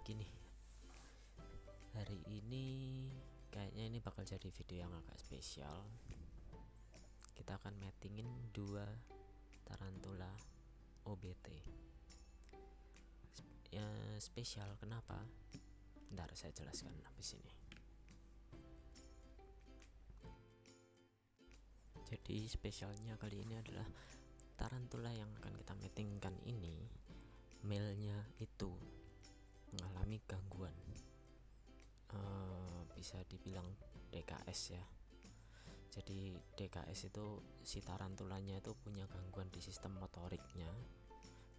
lagi nih. Hari ini kayaknya ini bakal jadi video yang agak spesial. Kita akan matingin 2 tarantula OBT. Ya, spesial kenapa? Bentar saya jelaskan habis ini. Jadi spesialnya kali ini adalah tarantula yang akan kita matingkan ini, male-nya itu mengalami gangguan, bisa dibilang DKS ya. Jadi DKS itu si tarantulanya itu punya gangguan di sistem motoriknya.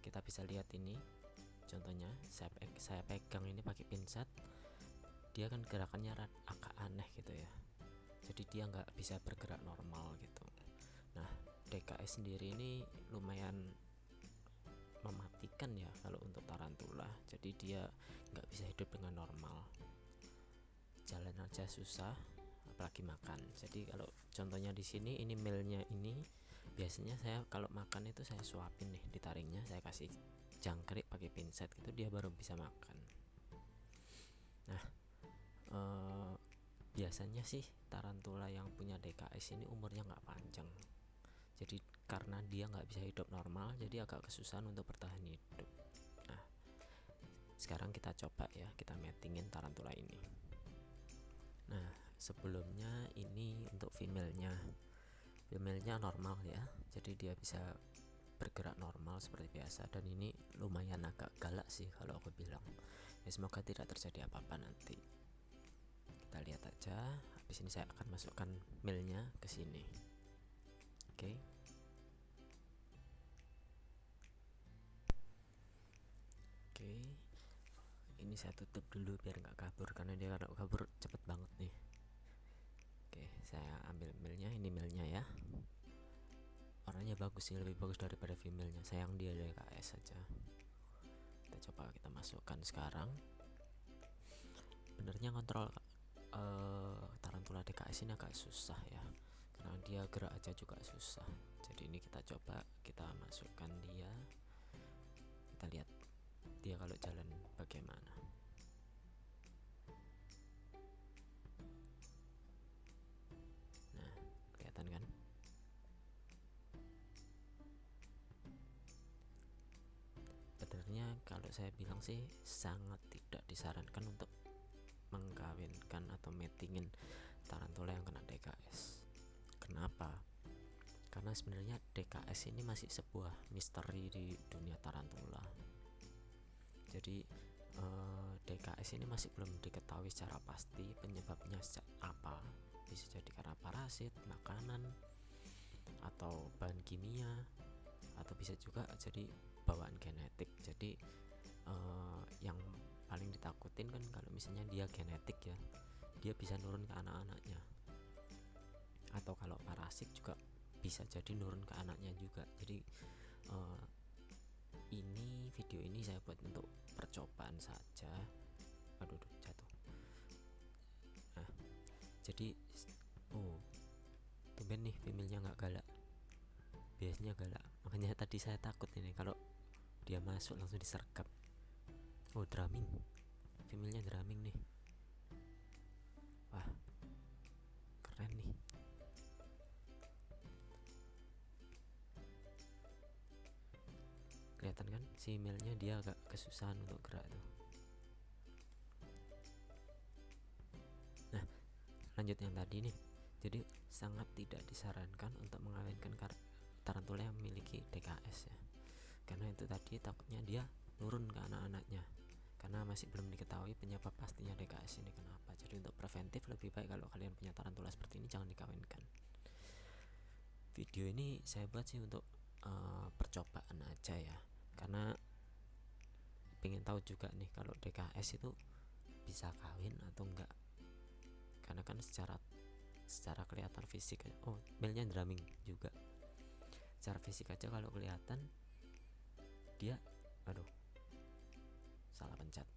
Kita bisa lihat ini contohnya, saya pegang ini pakai pinset, dia kan gerakannya agak aneh gitu ya, jadi dia nggak bisa bergerak normal gitu. Nah, DKS sendiri ini lumayan mematikan ya kalau untuk tarantula. Jadi dia nggak bisa hidup dengan normal, jalan aja susah, apalagi makan. Jadi kalau contohnya di sini ini male-nya ini, biasanya saya kalau makan itu saya suapin nih, ditaringnya saya kasih jangkrik pakai pinset gitu, dia baru bisa makan. Nah, biasanya sih tarantula yang punya DKS ini umurnya nggak panjang. Jadi karena dia nggak bisa hidup normal, jadi agak kesusahan untuk bertahan hidup. Nah, sekarang kita coba ya, kita matingin tarantula ini. Nah, sebelumnya ini untuk female-nya normal ya, jadi dia bisa bergerak normal seperti biasa. Dan ini lumayan agak galak sih kalau aku bilang ya, semoga tidak terjadi apa-apa nanti. Kita lihat aja. Habis ini saya akan masukkan male-nya ke sini. Oke. Ini saya tutup dulu biar nggak kabur, karena dia kalau kabur cepet banget nih. Oke, saya ambil male-nya. Ini male-nya ya, warnanya bagus sih, lebih bagus daripada female-nya. Sayang dia DKS saja. Kita coba kita masukkan sekarang. Benernya kontrol tarantula DKS ini agak susah ya, karena dia gerak aja juga susah. Jadi ini kita coba kita masukkan dia, kita lihat dia kalau jalan bagaimana. Nah, kelihatan kan? Sebenarnya kalau saya bilang sih sangat tidak disarankan untuk mengkawinkan atau matingin tarantula yang kena DKS. Kenapa? Karena sebenarnya DKS ini masih sebuah misteri di dunia tarantula. Jadi DKS ini masih belum diketahui secara pasti penyebabnya apa. Bisa jadi karena parasit, makanan, atau bahan kimia, atau bisa juga jadi bawaan genetik. Jadi yang paling ditakutin kan kalau misalnya dia genetik ya, dia bisa nurun ke anak-anaknya. Atau kalau parasit juga bisa jadi nurun ke anaknya juga. Jadi ini video ini saya buat untuk percobaan saja. Aduh, jatuh. Nah, jadi tumben nih female-nya nggak galak. Biasanya galak, makanya tadi saya takut ini kalau dia masuk langsung disergap. Drumming, female-nya drumming nih. Wah, keren nih. Kelihatan kan si male-nya dia agak kesusahan untuk gerak tuh. Nah, lanjut yang tadi nih. Jadi sangat tidak disarankan untuk mengawinkan tarantula yang memiliki DKS ya, karena itu tadi takutnya dia nurun ke anak-anaknya, karena masih belum diketahui penyebab pastinya DKS ini kenapa. Jadi untuk preventif lebih baik kalau kalian punya tarantula seperti ini jangan dikawinkan. Video ini saya buat sih untuk percobaan aja ya, karena pengen tahu juga nih kalau DKS itu bisa kawin atau enggak. Karena kan secara kelihatan fisik, male-nya drumming juga. Secara fisik aja kalau kelihatan dia, salah pencet.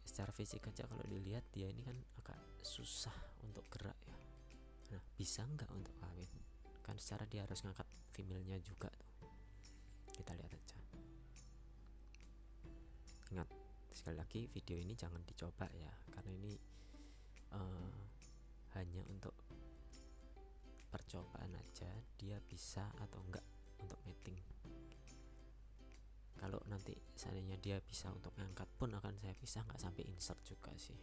Secara fisik aja kalau dilihat dia ini kan agak susah untuk gerak ya. Nah, bisa nggak untuk kawin? Kan secara dia harus ngangkat female-nya juga tuh. Kita lihat aja. Ingat, Sekali lagi, video ini jangan dicoba ya, karena ini hanya untuk percobaan aja, dia bisa atau enggak untuk mating. Kalau nanti seandainya dia bisa untuk ngangkat pun akan saya pisah, nggak sampai insert juga sih,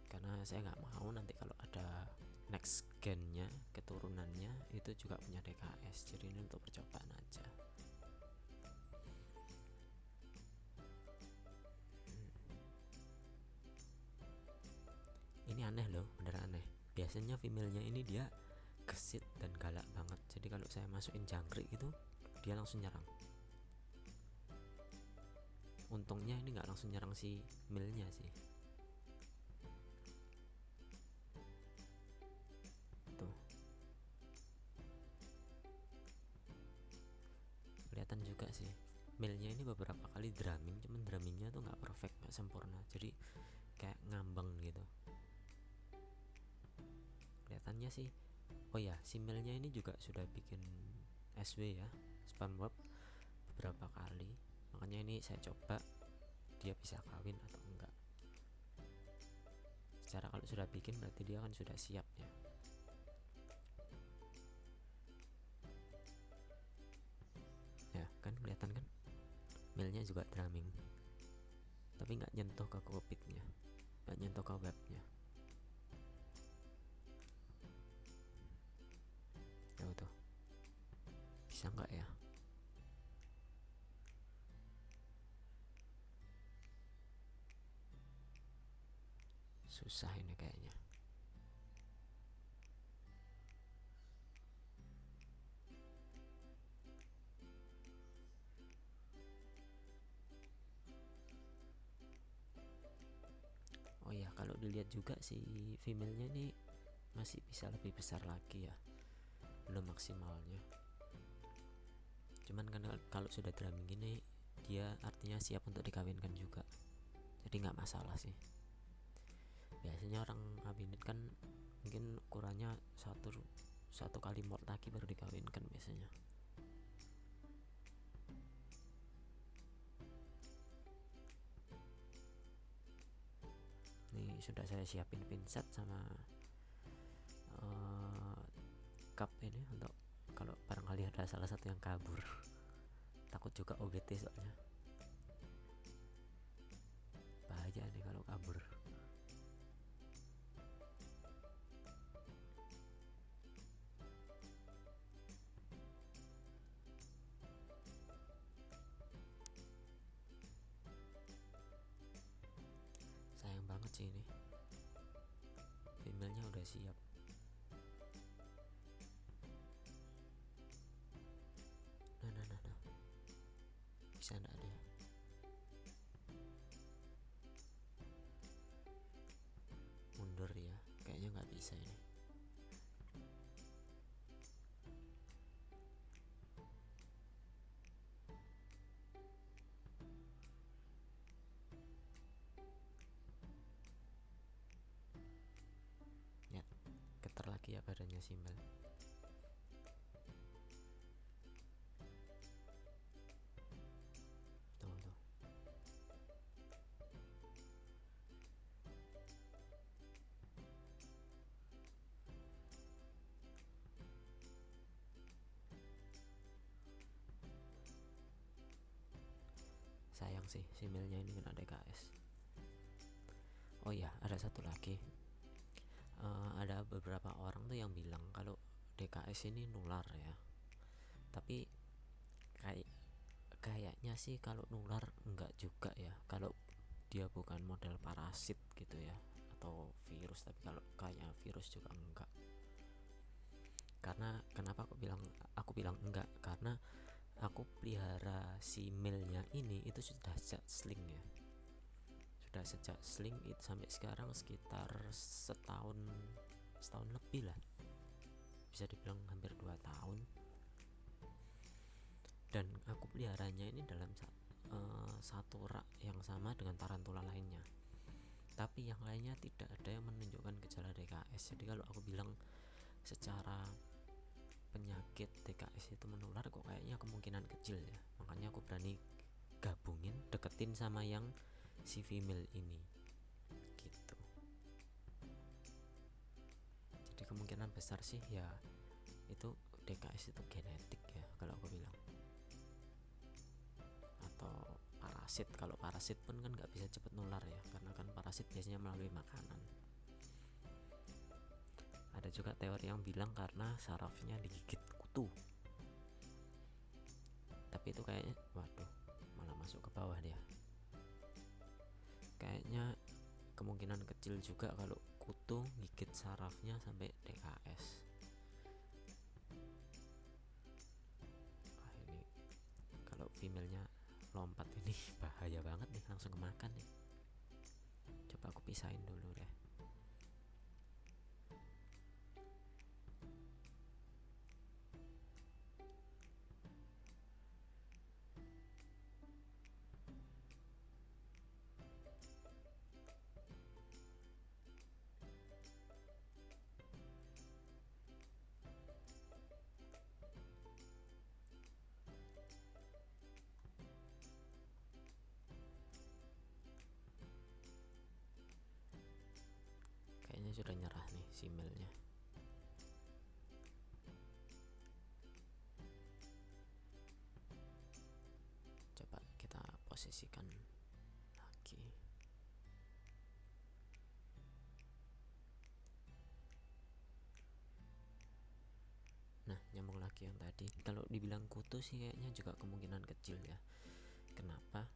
karena saya nggak mau nanti kalau ada next gennya, keturunannya itu juga punya DKS. Jadi ini untuk percobaan aja. Ini aneh loh, bener aneh. Biasanya female-nya ini dia gesit dan galak banget. Jadi kalau saya masukin jangkrik itu dia langsung nyerang. Untungnya ini nggak langsung nyerang si male-nya sih. Tuh, kelihatan juga sih. Male-nya ini beberapa kali drumming, cuman drummingnya tuh nggak perfect, nggak sempurna. Jadi kayak ngambang gitu. Kelihatannya sih. Oh ya, si male-nya ini juga sudah bikin SW ya, spam web beberapa kali. Makanya ini saya coba dia bisa kawin atau enggak. Secara kalau sudah bikin berarti dia kan sudah siap ya. Ya kan kelihatan kan, male-nya juga drumming, tapi nggak nyentuh ke cockpitnya, nggak nyentuh ke webnya. Ya tuh, bisa nggak ya? Susah ini kayaknya. Oh ya, kalau dilihat juga si female-nya ini masih bisa lebih besar lagi ya, belum maksimalnya. Cuman kan kalau sudah drumming gini dia artinya siap untuk dikawinkan juga, jadi nggak masalah sih. Biasanya orang ngawinin kan mungkin ukurannya satu kali molt lagi baru dikawinkan biasanya. Ini sudah saya siapin pinset sama cup ini untuk kalau barangkali ada salah satu yang kabur. Takut juga OGT soalnya, bahaya nih kalau kabur. Sayang banget sih ini, female-nya udah siap. Nah, bisa enggak dia? Mundur ya, kayaknya nggak bisa ini. Ya, getar lagi ya badannya simbol. Tuh. Sayang sih similnya ini kena DKS. Oh ya, ada satu lagi. Ada beberapa orang tuh yang bilang kalau DKS ini nular ya. Tapi kayaknya sih kalau nular enggak juga ya. Kalau dia bukan model parasit gitu ya, atau virus. Tapi kalau kayak virus juga enggak. Karena kenapa aku bilang enggak? Karena aku pelihara si male-nya ini itu sudah sejak sling ya. Sudah sejak sling itu sampai sekarang sekitar setahun lebih lah, bisa dibilang hampir 2 tahun. Dan aku peliharanya ini dalam satu rak yang sama dengan tarantula lainnya, tapi yang lainnya tidak ada yang menunjukkan gejala DKS. Jadi kalau aku bilang secara penyakit DKS itu menular, kok kayaknya kemungkinan kecil ya. Makanya aku berani gabungin, deketin dideketin sama yang si female ini gitu. Jadi kemungkinan besar sih ya itu DKS itu genetik ya kalau aku bilang, atau parasit. Kalau parasit pun kan nggak bisa cepet nular ya, karena kan parasit biasanya melalui makanan. Ada juga teori yang bilang karena sarafnya digigit kutu, tapi itu kayaknya waduh malah masuk ke bawah dia. Kayaknya kemungkinan kecil juga kalau kutu gigit sarafnya sampai DKS. Ini kalau female-nya lompat ini bahaya banget nih, langsung kemakan nih. Coba aku pisahin dulu deh. Kayaknya sudah nyerah nih si male-nya. Coba kita posisikan lagi. Nah, nyambung lagi yang tadi. Kalau dibilang kutu sih kayaknya juga kemungkinan kecil ya. Kenapa?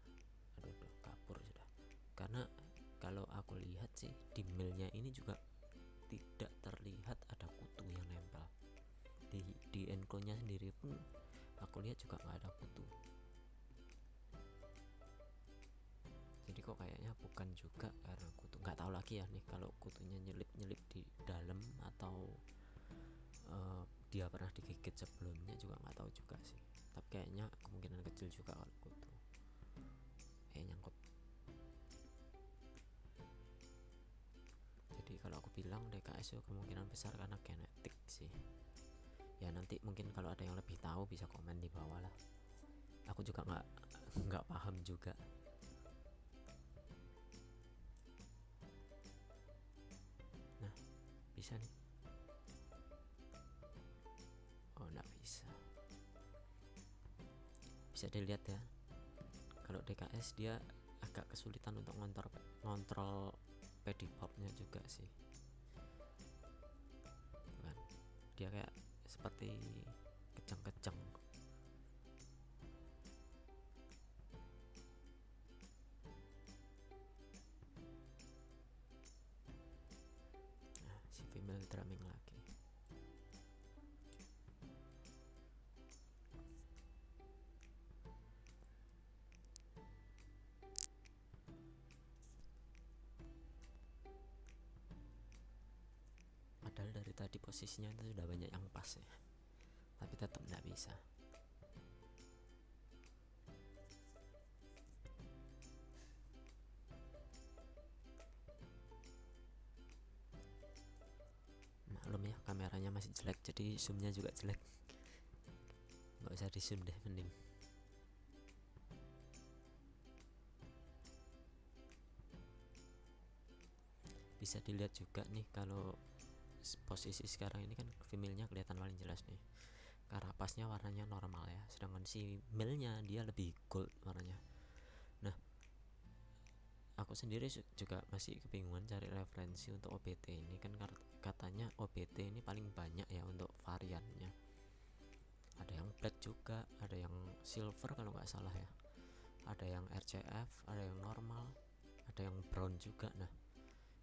Aduh, kapur sudah. Karena kalau aku lihat sih di male-nya ini juga tidak terlihat ada kutu yang nempel. Di enko-nya sendiri pun aku lihat juga nggak ada kutu. Jadi kok kayaknya bukan juga karena kutu. Nggak tahu lagi ya nih kalau kutunya nyelip-nyelip di dalam atau dia pernah digigit sebelumnya, juga nggak tahu juga sih. Tapi kayaknya kemungkinan kecil juga kalau kutu. Nyangkut. Jadi kalau aku bilang DKS itu kemungkinan besar karena genetik sih. Ya nanti mungkin kalau ada yang lebih tahu bisa komen di bawah lah. Aku juga nggak paham juga. Nah, bisa nih. Oh, nggak bisa. Bisa dilihat ya. Kalau DKS dia agak kesulitan untuk ngontrol pedipopnya juga sih. Kan? Dia kayak seperti kejang-kejang. Nah, si female drumming lagi. Padahal dari tadi posisinya itu sudah banyak yang pas ya, tapi tetap nggak bisa. Maklum ya, kameranya masih jelek, jadi zoomnya juga jelek. Nggak usah di zoom deh, mending. Bisa dilihat juga nih kalau posisi sekarang ini kan female-nya kelihatan paling jelas nih. Karapasnya warnanya normal ya, sedangkan si male-nya dia lebih gold warnanya. Nah, aku sendiri juga masih kebingungan cari referensi untuk OBT ini kan, katanya OBT ini paling banyak ya untuk variannya. Ada yang black juga, ada yang silver kalau nggak salah ya, ada yang RCF, ada yang normal, ada yang brown juga. Nah,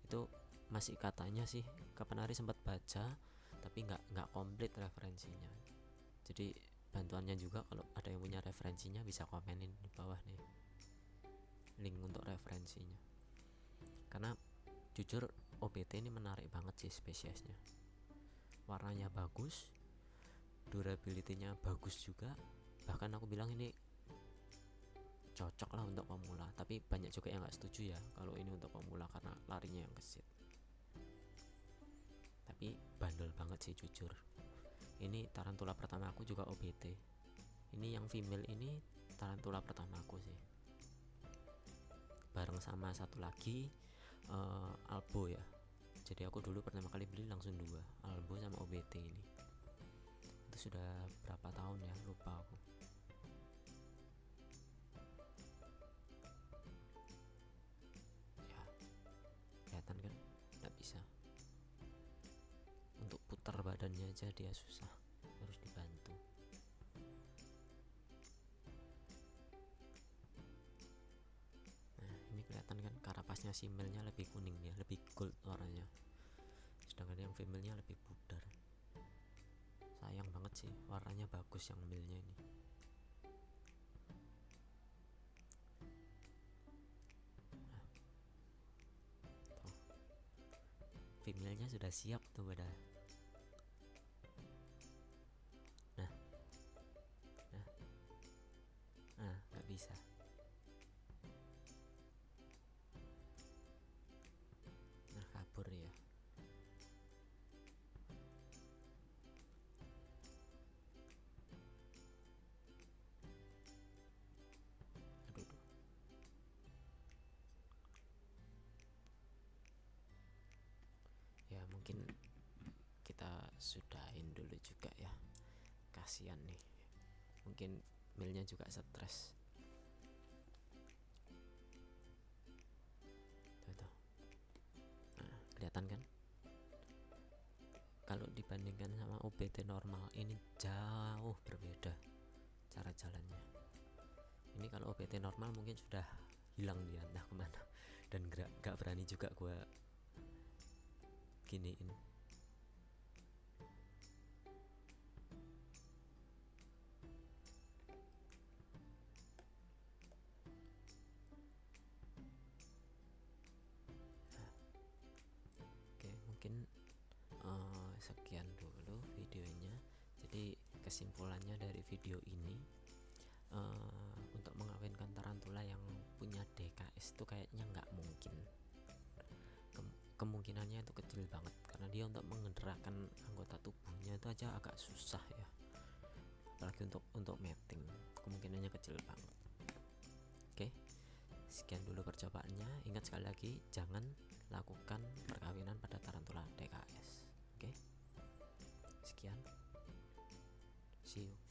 itu masih katanya sih, kapan hari sempat baca tapi nggak komplit referensinya. Jadi bantuannya juga kalau ada yang punya referensinya bisa komenin di bawah nih link untuk referensinya. Karena jujur OBT ini menarik banget sih spesiesnya. Warnanya bagus, durability-nya bagus juga. Bahkan aku bilang ini cocok lah untuk pemula. Tapi banyak juga yang nggak setuju ya kalau ini untuk pemula karena larinya yang gesit. Tapi bandel banget sih jujur. Ini tarantula pertama aku juga OBT. Ini yang female ini tarantula pertama aku sih. bareng sama satu lagi Albo ya. Jadi aku dulu pertama kali beli langsung 2, Albo sama OBT ini. Itu sudah berapa tahun ya, lupa aku. Ya, kelihatan kan? Nggak bisa. Untuk putar badannya aja dia susah, harus dibantu. Nah, ini kelihatan kan karapasnya si male-nya lebih kuning ya, lebih gold warnanya. Sedangkan yang female-nya lebih pudar. Sayang banget sih, warnanya bagus yang male-nya ini. Nah, tuh. Female-nya sudah siap tuh pada. Nah, nggak bisa. Nah, kabur ya. Aduh, aduh. Ya mungkin kita sudahin dulu juga ya, kasihan nih, mungkin milnya juga stres. Tuh. Nah, kelihatan kan kalau dibandingkan sama OBT normal ini jauh berbeda cara jalannya. Ini kalau OBT normal mungkin sudah hilang dia entah kemana, dan gak berani juga gue giniin. Oke, mungkin sekian dulu videonya. Jadi kesimpulannya dari video ini, untuk mengawinkan tarantula yang punya DKS itu kayaknya nggak mungkin. Kemungkinannya itu kecil banget karena dia untuk menggerakkan anggota tubuhnya itu aja agak susah ya, apalagi untuk mating, kemungkinannya kecil banget. Oke, sekian dulu percobaannya. Ingat sekali lagi, jangan lakukan perkawinan pada tarantula DKS. Oke, sekian, see you.